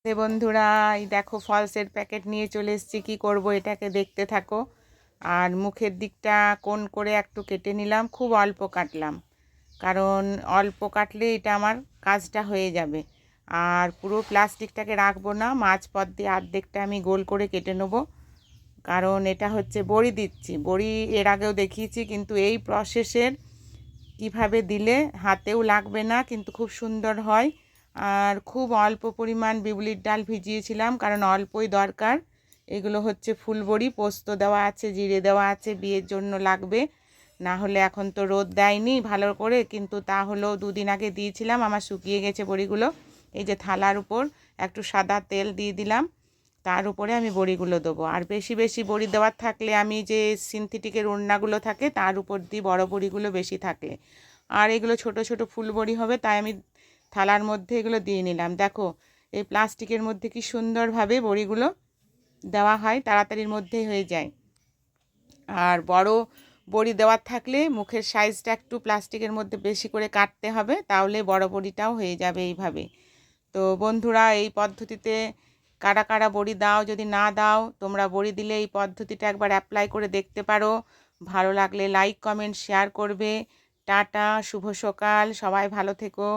বন্ধুরা, এই দেখো ফলসের প্যাকেট নিয়ে চলে এসেছি। কি করব, এটাকে দেখতে থাকো। আর মুখের দিকটা কোণ করে একটু কেটে নিলাম, খুব অল্প কাটলাম, কারণ অল্প কাটলে এটা আমার কাজটা হয়ে যাবে। আর পুরো প্লাস্টিকটাকে রাখবো না, মাঝপথ দিয়ে অর্ধেকটা আমি গোল করে কেটে নেবো, কারণ এটা হচ্ছে বড়ি দিচ্ছি। বড়ি এর আগেও দেখিয়েছি, কিন্তু এই প্রসেসের কিভাবে দিলে হাতেও লাগবে না, কিন্তু খুব সুন্দর হয়। আর খুব অল্প পরিমাণ বিউলির ডাল ভিজিয়েছিলাম, কারণ অল্পই দরকার। এগুলো হচ্ছে ফুলবড়ি, পোস্ত দেওয়া আছে, জিরে দেওয়া আছে, বিয়ের জন্য লাগবে। না হলে এখন তো রোদ দেয়নি ভালো করে, কিন্তু তা হলেও দুদিন আগে দিয়েছিলাম, আমার শুকিয়ে গেছে বড়িগুলো। এই যে থালার উপর একটু সাদা তেল দিয়ে দিলাম, তার উপরে আমি বড়িগুলো দেবো। আর বেশি বেশি বড়ি দেওয়ার থাকলে আমি যে সিনথেটিকের ওড়নাগুলো থাকে তার উপর দিই, বড় বড়িগুলো বেশি থাকলে। আর এগুলো ছোট ছোট ফুল বড়ি হবে, তাই আমি থালার মধ্যে এগুলো দিয়ে নিলাম। দেখো এই প্লাস্টিকের মধ্যে কি সুন্দরভাবে বড়িগুলো দেওয়া হয়, তাড়াতাড়ির মধ্যেই হয়ে যায়। আর বড় বড়ি দেওয়ার থাকলে মুখের সাইজটা একটু প্লাস্টিকের মধ্যে বেশি করে কাটতে হবে, তাহলে বড় বড়িটাও হয়ে যাবে এইভাবে। তো বন্ধুরা, এই পদ্ধতিতে কারা কারা বড়ি দাও, যদি না দাও তোমরা বড়ি দিলে এই পদ্ধতিটা একবার অ্যাপ্লাই করে দেখতে পারো। ভালো লাগলে লাইক কমেন্ট শেয়ার করবে। টাটা, শুভ সকাল, সবাই ভালো থেকো।